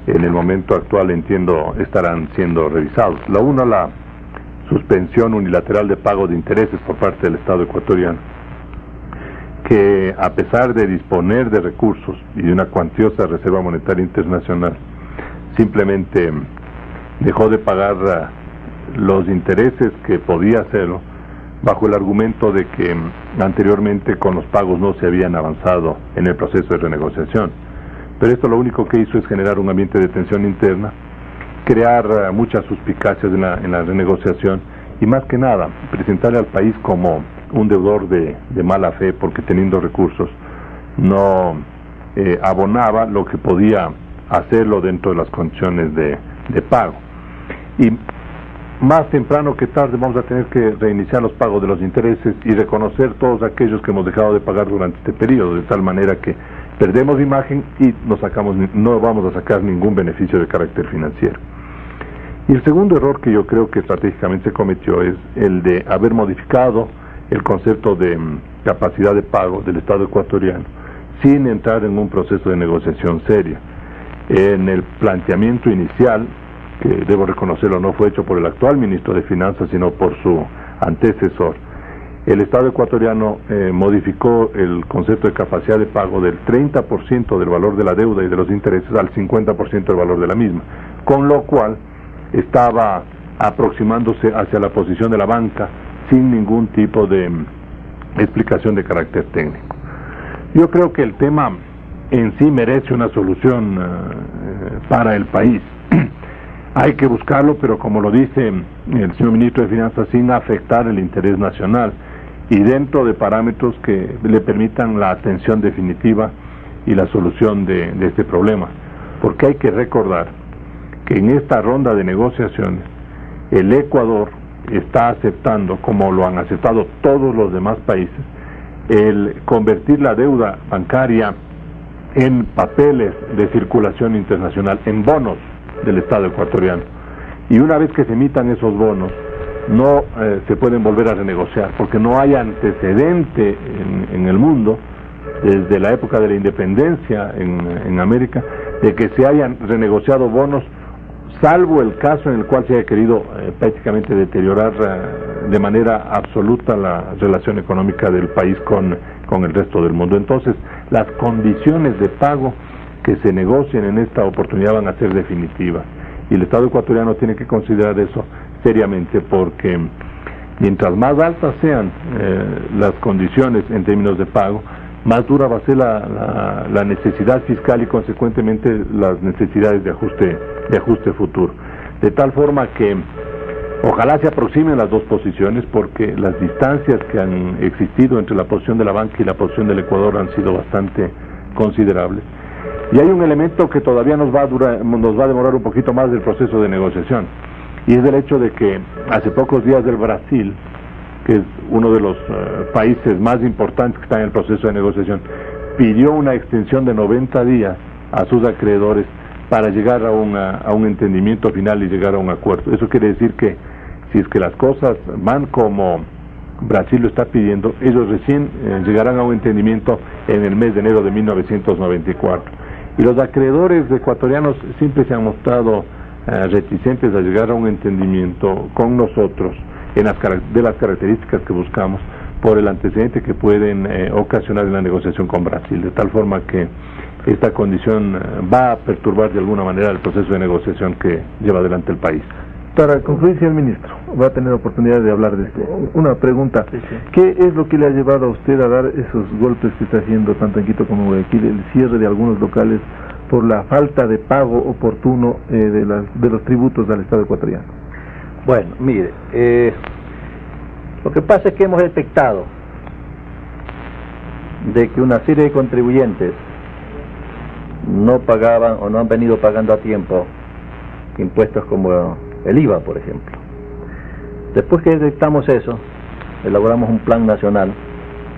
en el momento actual, entiendo, estarán siendo revisados. La uno, la suspensión unilateral de pago de intereses por parte del Estado ecuatoriano, que a pesar de disponer de recursos y de una cuantiosa Reserva Monetaria Internacional, simplemente dejó de pagar los intereses que podía hacerlo, bajo el argumento de que anteriormente con los pagos no se habían avanzado en el proceso de renegociación. Pero esto lo único que hizo es generar un ambiente de tensión interna, crear muchas suspicacias en la renegociación y más que nada presentarle al país como un deudor de mala fe, porque teniendo recursos no abonaba lo que podía hacerlo dentro de las condiciones de pago. Y más temprano que tarde vamos a tener que reiniciar los pagos de los intereses y reconocer todos aquellos que hemos dejado de pagar durante este periodo, de tal manera que perdemos imagen y no vamos a sacar ningún beneficio de carácter financiero. Y el segundo error que yo creo que estratégicamente se cometió es el de haber modificado el concepto de capacidad de pago del Estado ecuatoriano sin entrar en un proceso de negociación seria. En el planteamiento inicial, que debo reconocerlo no fue hecho por el actual ministro de Finanzas sino por su antecesor, el Estado ecuatoriano modificó el concepto de capacidad de pago del 30% del valor de la deuda y de los intereses al 50% del valor de la misma, con lo cual estaba aproximándose hacia la posición de la banca sin ningún tipo de explicación de carácter técnico. Yo creo que el tema en sí merece una solución para el país. Hay que buscarlo, pero como lo dice el señor ministro de Finanzas, sin afectar el interés nacional y dentro de parámetros que le permitan la atención definitiva y la solución de este problema. Porque hay que recordar que en esta ronda de negociaciones el Ecuador está aceptando, como lo han aceptado todos los demás países, el convertir la deuda bancaria en papeles de circulación internacional, en bonos del Estado ecuatoriano. Y una vez que se emitan esos bonos, no se pueden volver a renegociar, porque no hay antecedente en el mundo, desde la época de la independencia en América, de que se hayan renegociado bonos, salvo el caso en el cual se haya querido prácticamente deteriorar de manera absoluta la relación económica del país con el resto del mundo. Entonces, las condiciones de pago que se negocien en esta oportunidad van a ser definitivas, y el Estado ecuatoriano tiene que considerar eso seriamente, porque mientras más altas sean las condiciones en términos de pago, más dura va a ser la necesidad fiscal y consecuentemente las necesidades de ajuste futuro. De tal forma que ojalá se aproximen las dos posiciones, porque las distancias que han existido entre la posición de la banca y la posición del Ecuador han sido bastante considerables. Y hay un elemento que todavía nos va a demorar un poquito más del proceso de negociación, y es el hecho de que hace pocos días el Brasil, que es uno de los países más importantes que está en el proceso de negociación, pidió una extensión de 90 días a sus acreedores para llegar a un entendimiento final y llegar a un acuerdo. Eso quiere decir que si es que las cosas van como Brasil lo está pidiendo, ellos recién llegarán a un entendimiento en el mes de enero de 1994. Y los acreedores ecuatorianos siempre se han mostrado reticentes a llegar a un entendimiento con nosotros de las características que buscamos, por el antecedente que pueden ocasionar en la negociación con Brasil, de tal forma que esta condición va a perturbar de alguna manera el proceso de negociación que lleva adelante el país. Para concluir, señor ministro, va a tener oportunidad de hablar de esto. Una pregunta, sí. ¿Qué es lo que le ha llevado a usted a dar esos golpes que está haciendo tanto en Quito como en Guayaquil, el cierre de algunos locales por la falta de pago oportuno de los tributos al Estado ecuatoriano? Bueno, mire, lo que pasa es que hemos detectado de que una serie de contribuyentes no pagaban o no han venido pagando a tiempo impuestos como el IVA, por ejemplo. Después que detectamos eso, elaboramos un plan nacional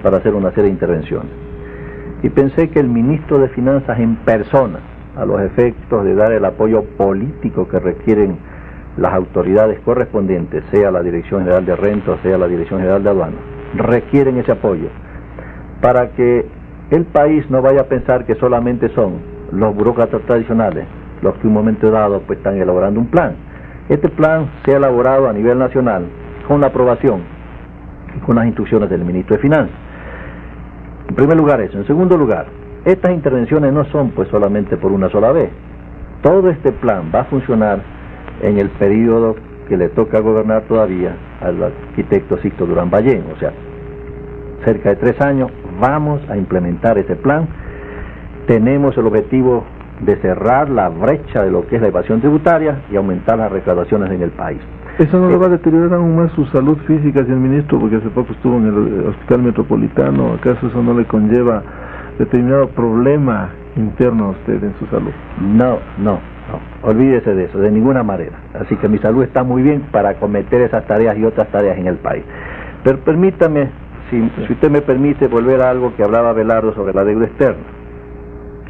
para hacer una serie de intervenciones. Y pensé que el ministro de Finanzas en persona, a los efectos de dar el apoyo político que requieren las autoridades correspondientes, sea la Dirección General de Rentas, sea la Dirección General de Aduanas, requieren ese apoyo para que el país no vaya a pensar que solamente son los burócratas tradicionales los que en un momento dado pues están elaborando un plan. Este plan se ha elaborado a nivel nacional con la aprobación y con las instrucciones del ministro de Finanzas. En primer lugar eso. En segundo lugar, estas intervenciones no son pues solamente por una sola vez. Todo este plan va a funcionar en el periodo que le toca gobernar todavía al arquitecto Sixto Durán Ballén, o sea, cerca de 3 años vamos a implementar ese plan. Tenemos el objetivo de cerrar la brecha de lo que es la evasión tributaria y aumentar las recaudaciones en el país. ¿Eso no le va a deteriorar aún más su salud física, señor ministro? Porque hace poco estuvo en el Hospital Metropolitano. ¿Acaso eso no le conlleva determinado problema interno a usted en su salud? No, olvídese de eso, de ninguna manera. Así que mi salud está muy bien para acometer esas tareas y otras tareas en el país. Pero permítame, si usted me permite, volver a algo que hablaba Abelardo sobre la deuda externa.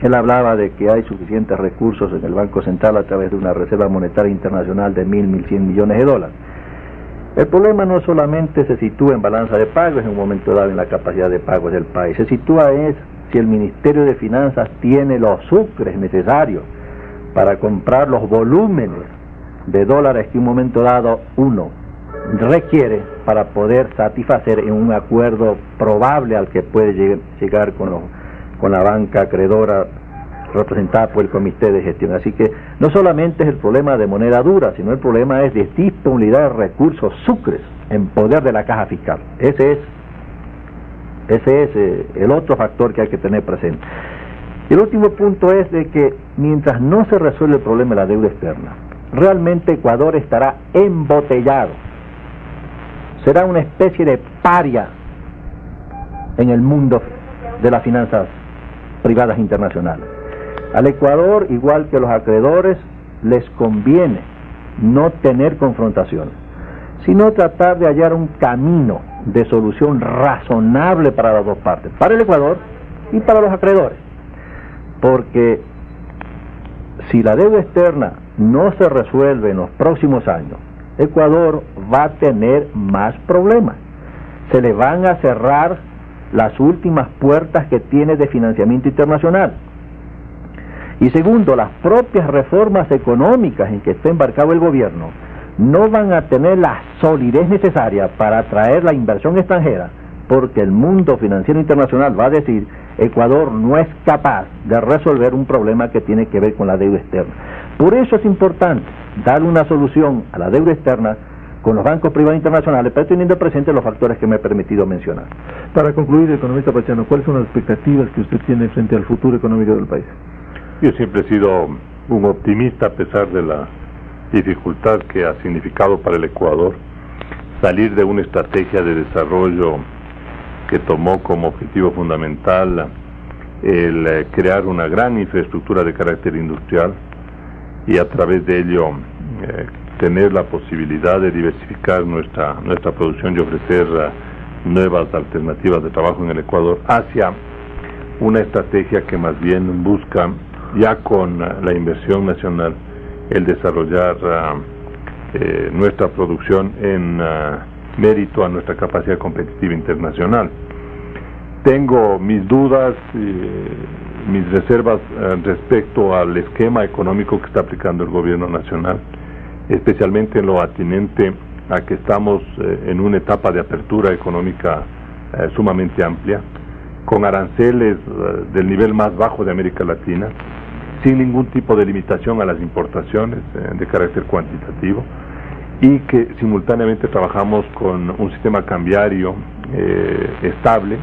Él hablaba de que hay suficientes recursos en el Banco Central a través de una Reserva Monetaria Internacional de 1.100 millones de dólares. El problema no solamente se sitúa en balanza de pagos en un momento dado en la capacidad de pagos del país, se sitúa es si el Ministerio de Finanzas tiene los sucres necesarios para comprar los volúmenes de dólares que un momento dado uno requiere para poder satisfacer en un acuerdo probable al que puede llegar con la banca acreedora representada por el Comité de Gestión. Así que no solamente es el problema de moneda dura, sino el problema es de disponibilidad de recursos sucres en poder de la caja fiscal. Ese es el otro factor que hay que tener presente. Y el último punto es de que mientras no se resuelve el problema de la deuda externa, realmente Ecuador estará embotellado. Será una especie de paria en el mundo de las finanzas privadas internacionales. Al Ecuador, igual que a los acreedores, les conviene no tener confrontaciones, sino tratar de hallar un camino de solución razonable para las dos partes, para el Ecuador y para los acreedores. Porque si la deuda externa no se resuelve en los próximos años, Ecuador va a tener más problemas. Se le van a cerrar las últimas puertas que tiene de financiamiento internacional. Y segundo, las propias reformas económicas en que está embarcado el gobierno no van a tener la solidez necesaria para atraer la inversión extranjera, porque el mundo financiero internacional va a decir: Ecuador no es capaz de resolver un problema que tiene que ver con la deuda externa. Por eso es importante darle una solución a la deuda externa con los bancos privados internacionales, pero teniendo presente los factores que me he permitido mencionar. Para concluir, economista Pachano, ¿cuáles son las expectativas que usted tiene frente al futuro económico del país? Yo siempre he sido un optimista a pesar de la dificultad que ha significado para el Ecuador salir de una estrategia de desarrollo que tomó como objetivo fundamental el crear una gran infraestructura de carácter industrial y a través de ello tener la posibilidad de diversificar nuestra producción y ofrecer nuevas alternativas de trabajo en el Ecuador, hacia una estrategia que más bien busca, ya con la inversión nacional, el desarrollar nuestra producción en mérito a nuestra capacidad competitiva internacional. Tengo mis dudas, mis reservas respecto al esquema económico que está aplicando el gobierno nacional, especialmente en lo atinente a que estamos en una etapa de apertura económica sumamente amplia, con aranceles del nivel más bajo de América Latina, sin ningún tipo de limitación a las importaciones de carácter cuantitativo, y que simultáneamente trabajamos con un sistema cambiario estable,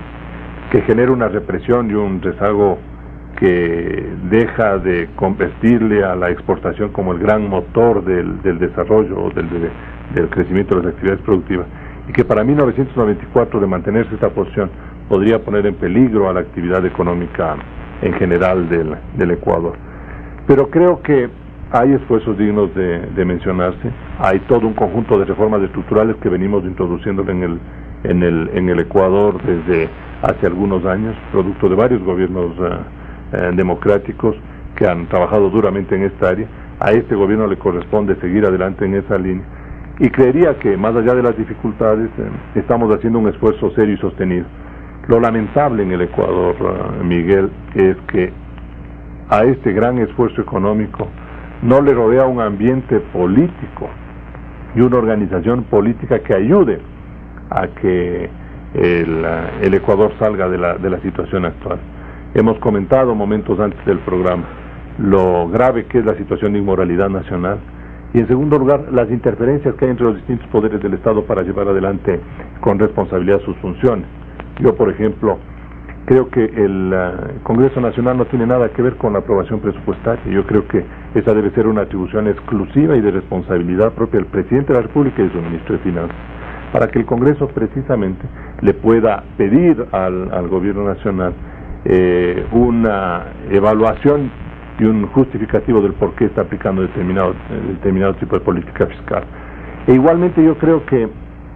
que genera una represión y un rezago que deja de competirle a la exportación como el gran motor del desarrollo, del crecimiento de las actividades productivas, y que para 1994, de mantenerse esta posición, podría poner en peligro a la actividad económica en general del Ecuador. Pero creo que hay esfuerzos dignos de mencionarse. Hay todo un conjunto de reformas estructurales que venimos introduciendo en el Ecuador desde hace algunos años, producto de varios gobiernos democráticos que han trabajado duramente en esta área. A este gobierno le corresponde seguir adelante en esa línea, y creería que más allá de las dificultades estamos haciendo un esfuerzo serio y sostenido. Lo lamentable en el Ecuador, Miguel, es que a este gran esfuerzo económico no le rodea un ambiente político y una organización política que ayude a que el Ecuador salga de la situación actual. Hemos comentado momentos antes del programa lo grave que es la situación de inmoralidad nacional, y en segundo lugar las interferencias que hay entre los distintos poderes del Estado para llevar adelante con responsabilidad sus funciones. Yo, por ejemplo, creo que el Congreso Nacional no tiene nada que ver con la aprobación presupuestaria. Yo creo que esa debe ser una atribución exclusiva y de responsabilidad propia del Presidente de la República y de su Ministro de Finanzas, para que el Congreso precisamente le pueda pedir al Gobierno Nacional una evaluación y un justificativo del por qué está aplicando determinado tipo de política fiscal. E igualmente yo creo que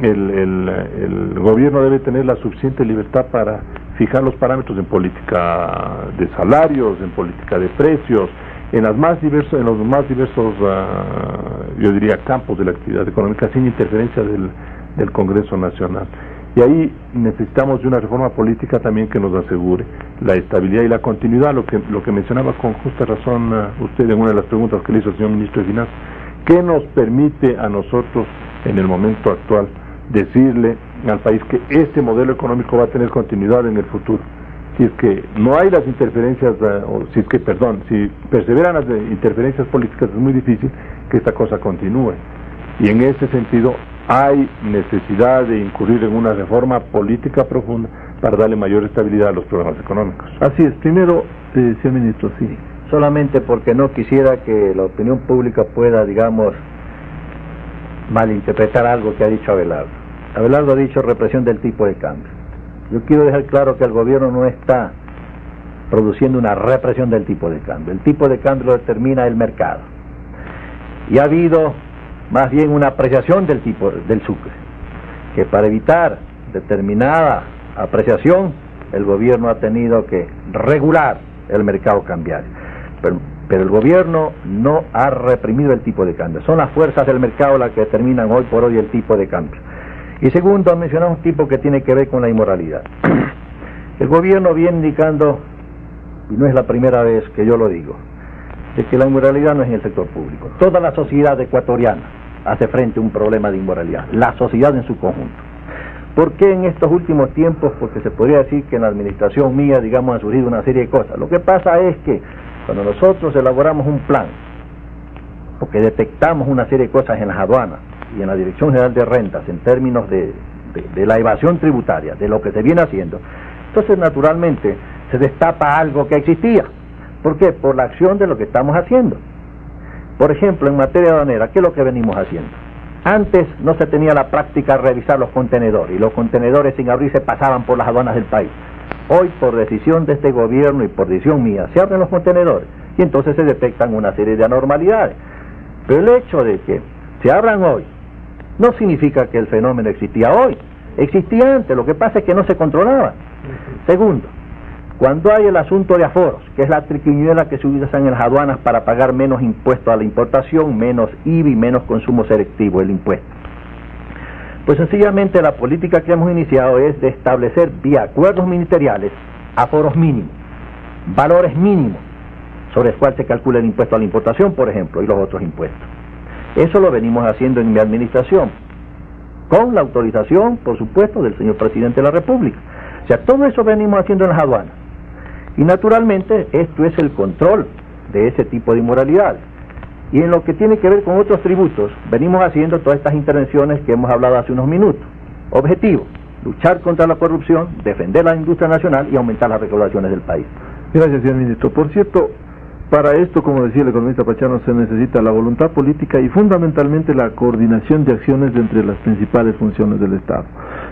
el gobierno debe tener la suficiente libertad para fijar los parámetros en política de salarios, en política de precios, en los más diversos yo diría campos de la actividad económica, sin interferencia del Congreso Nacional. Y ahí necesitamos de una reforma política también que nos asegure la estabilidad y la continuidad, lo que mencionaba con justa razón usted en una de las preguntas que le hizo al señor Ministro de Finanzas. ¿Qué nos permite a nosotros en el momento actual decirle al país que este modelo económico va a tener continuidad en el futuro? Si es que no hay las interferencias, si perseveran las interferencias políticas, es muy difícil que esta cosa continúe. Y en ese sentido hay necesidad de incurrir en una reforma política profunda para darle mayor estabilidad a los programas económicos. Así es. Primero, señor Ministro, sí. Solamente porque no quisiera que la opinión pública pueda, digamos, malinterpretar algo que ha dicho Abelardo. Abelardo ha dicho represión del tipo de cambio. Yo quiero dejar claro que el gobierno no está produciendo una represión del tipo de cambio. El tipo de cambio lo determina el mercado. Y ha habido más bien una apreciación del tipo del sucre, que para evitar determinada apreciación el gobierno ha tenido que regular el mercado cambiario, pero el gobierno no ha reprimido el tipo de cambio. Son las fuerzas del mercado las que determinan hoy por hoy el tipo de cambio. Y segundo, mencionamos un tipo que tiene que ver con la inmoralidad. El gobierno viene indicando, y no es la primera vez que yo lo digo, de que la inmoralidad no es en el sector público. Toda la sociedad ecuatoriana hace frente a un problema de inmoralidad, la sociedad en su conjunto. ¿Por qué en estos últimos tiempos? Porque se podría decir que en la administración mía, digamos, han surgido una serie de cosas. Lo que pasa es que cuando nosotros elaboramos un plan, porque detectamos una serie de cosas en las aduanas y en la Dirección General de Rentas en términos de la evasión tributaria, de lo que se viene haciendo, entonces naturalmente se destapa algo que existía. ¿Por qué? Por la acción de lo que estamos haciendo. Por ejemplo, en materia aduanera, ¿qué es lo que venimos haciendo? Antes no se tenía la práctica de revisar los contenedores, y los contenedores sin abrirse pasaban por las aduanas del país. Hoy, por decisión de este gobierno y por decisión mía, se abren los contenedores, y entonces se detectan una serie de anormalidades. Pero el hecho de que se abran hoy, no significa que el fenómeno existía hoy. Existía antes, lo que pasa es que no se controlaba. Segundo, cuando hay el asunto de aforos, que es la triquiñuela que se utiliza en las aduanas para pagar menos impuestos a la importación, menos IVA y menos consumo selectivo del impuesto, pues sencillamente la política que hemos iniciado es de establecer vía acuerdos ministeriales aforos mínimos, valores mínimos, sobre el cual se calcula el impuesto a la importación, por ejemplo, y los otros impuestos. Eso lo venimos haciendo en mi administración, con la autorización, por supuesto, del señor Presidente de la República. O sea, todo eso venimos haciendo en las aduanas. Y naturalmente esto es el control de ese tipo de inmoralidades. Y en lo que tiene que ver con otros tributos, venimos haciendo todas estas intervenciones que hemos hablado hace unos minutos. Objetivo, luchar contra la corrupción, defender la industria nacional y aumentar las recaudaciones del país. Gracias, señor Ministro. Por cierto, para esto, como decía el economista Pachano, se necesita la voluntad política y fundamentalmente la coordinación de acciones entre las principales funciones del Estado.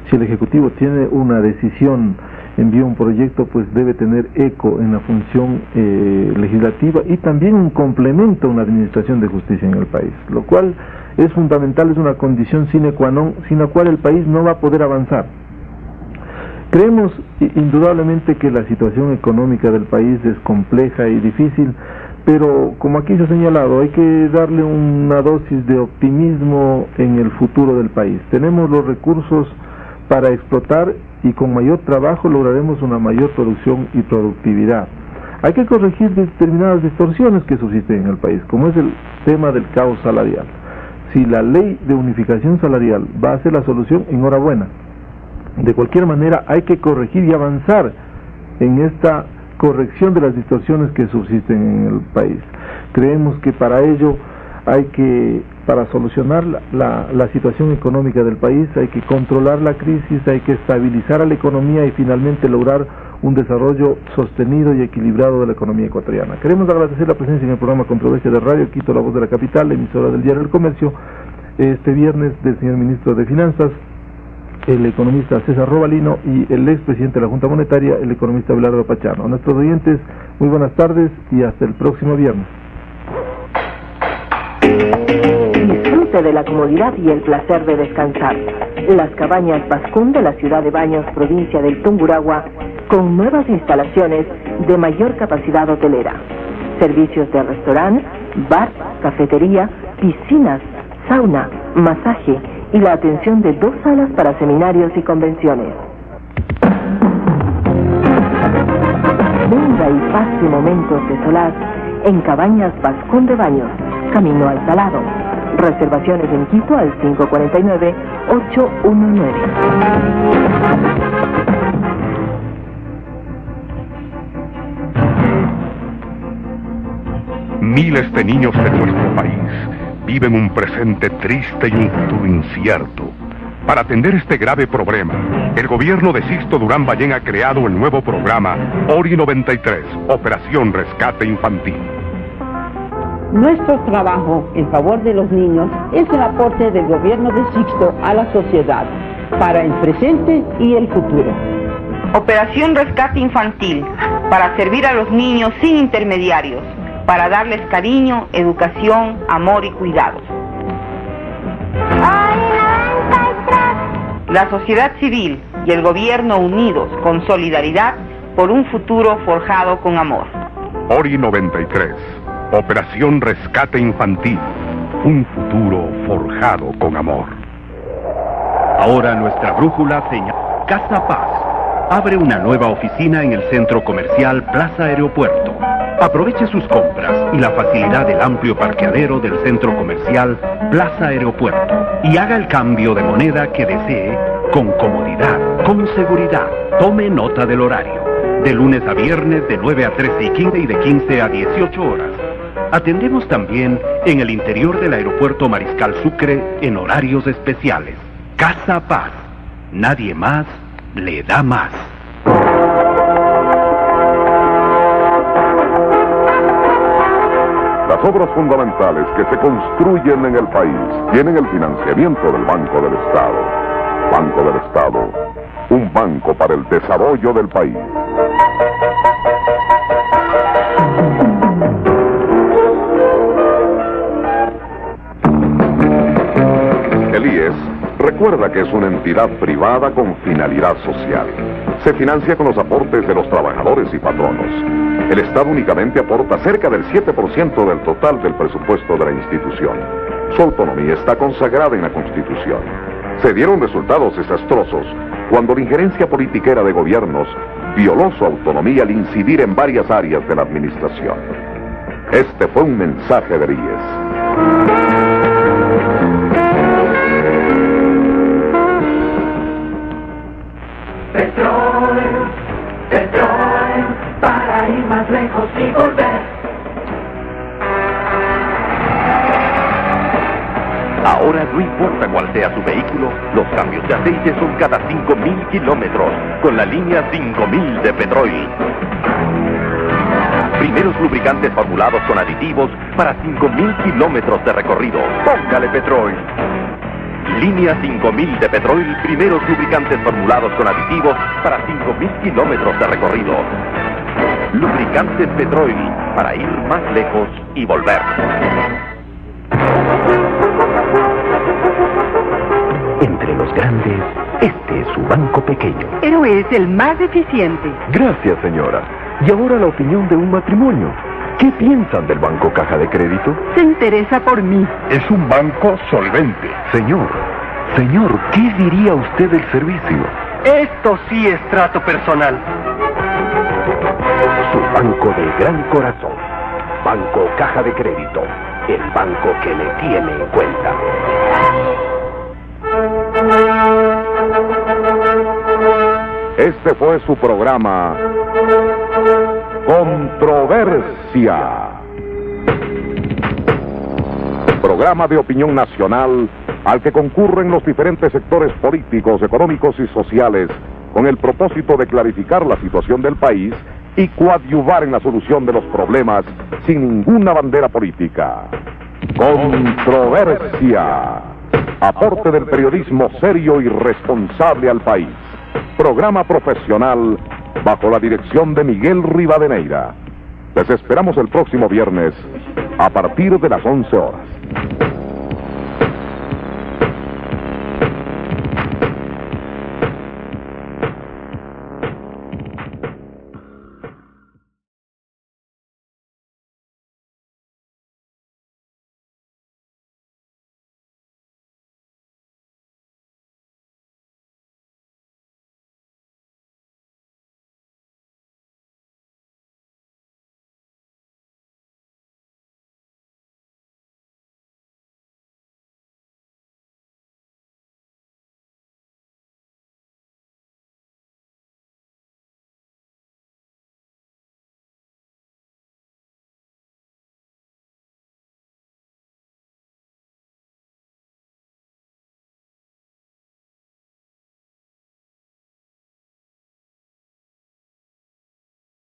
Si el Ejecutivo tiene una decisión, envía un proyecto, pues debe tener eco en la función legislativa y también un complemento a una administración de justicia en el país, lo cual es fundamental, es una condición sine qua non, sin la cual el país no va a poder avanzar. Creemos indudablemente que la situación económica del país es compleja y difícil, pero como aquí se ha señalado, hay que darle una dosis de optimismo en el futuro del país. Tenemos los recursos para explotar y con mayor trabajo lograremos una mayor producción y productividad. Hay que corregir determinadas distorsiones que subsisten en el país, como es el tema del caos salarial. Si la ley de unificación salarial va a ser la solución, enhorabuena. De cualquier manera, hay que corregir y avanzar en esta corrección de las distorsiones que subsisten en el país. Creemos que para ello para solucionar la situación económica del país, hay que controlar la crisis, hay que estabilizar a la economía y finalmente lograr un desarrollo sostenido y equilibrado de la economía ecuatoriana. Queremos agradecer la presencia en el programa Controversia de Radio Quito, La Voz de la Capital, la emisora del Diario El Comercio, este viernes del señor ministro de Finanzas, el economista César Robalino, y el expresidente de la Junta Monetaria, el economista Abelardo Pachano. A nuestros oyentes, muy buenas tardes y hasta el próximo viernes. Disfrute de la comodidad y el placer de descansar. Las Cabañas Pascún de la ciudad de Baños, provincia del Tungurahua, con nuevas instalaciones de mayor capacidad hotelera. Servicios de restaurante, bar, cafetería, piscinas, sauna, masaje y la atención de 2 salas para seminarios y convenciones. Venga y pase momentos de solaz en Cabañas Pascún de Baños, camino al Salado. Reservaciones en Quito al 549-819. Miles de niños de nuestro país viven un presente triste y un futuro incierto. Para atender este grave problema, el gobierno de Sixto Durán Ballén ha creado el nuevo programa ORI 93, Operación Rescate Infantil. Nuestro trabajo en favor de los niños es el aporte del gobierno de Sixto a la sociedad, para el presente y el futuro. Operación Rescate Infantil, para servir a los niños sin intermediarios, para darles cariño, educación, amor y cuidados. La sociedad civil y el gobierno unidos con solidaridad por un futuro forjado con amor. ORI 93, Operación Rescate Infantil, un futuro forjado con amor. Ahora nuestra brújula señala Casa Paz. Abre una nueva oficina en el centro comercial Plaza Aeropuerto. Aproveche sus compras y la facilidad del amplio parqueadero del centro comercial Plaza Aeropuerto y haga el cambio de moneda que desee con comodidad, con seguridad. Tome nota del horario. De lunes a viernes de 9 a 13:15 y de 15 a 18 horas. Atendemos también en el interior del aeropuerto Mariscal Sucre en horarios especiales. Casa Paz. Nadie más le da más. Las obras fundamentales que se construyen en el país tienen el financiamiento del Banco del Estado. Banco del Estado, un banco para el desarrollo del país. El IES recuerda que es una entidad privada con finalidad social. Se financia con los aportes de los trabajadores y patronos. El Estado únicamente aporta cerca del 7% del total del presupuesto de la institución. Su autonomía está consagrada en la Constitución. Se dieron resultados desastrosos cuando la injerencia politiquera de gobiernos violó su autonomía al incidir en varias áreas de la administración. Este fue un mensaje del IES. Petrol, para ir más lejos y volver. Ahora no importa cuál sea su vehículo, los cambios de aceite son cada 5.000 kilómetros, con la línea 5000 de Petrol. Primeros lubricantes formulados con aditivos para 5.000 kilómetros de recorrido. Póngale Petrol. Línea 5000 de Petrol, primeros lubricantes formulados con aditivos para 5.000 kilómetros de recorrido. Lubricantes Petrol, para ir más lejos y volver. Entre los grandes, este es su banco pequeño. Pero es el más eficiente. Gracias, señora. Y ahora la opinión de un matrimonio. ¿Qué piensan del Banco Caja de Crédito? Se interesa por mí. Es un banco solvente. Señor, ¿qué diría usted del servicio? Esto sí es trato personal. Su banco de gran corazón. Banco Caja de Crédito. El banco que le tiene en cuenta. Este fue su programa Controversia. Programa de opinión nacional al que concurren los diferentes sectores políticos, económicos y sociales con el propósito de clarificar la situación del país y coadyuvar en la solución de los problemas sin ninguna bandera política. Controversia. Aporte del periodismo serio y responsable al país. Programa profesional bajo la dirección de Miguel Rivadeneira. Les esperamos el próximo viernes a partir de las 11 horas.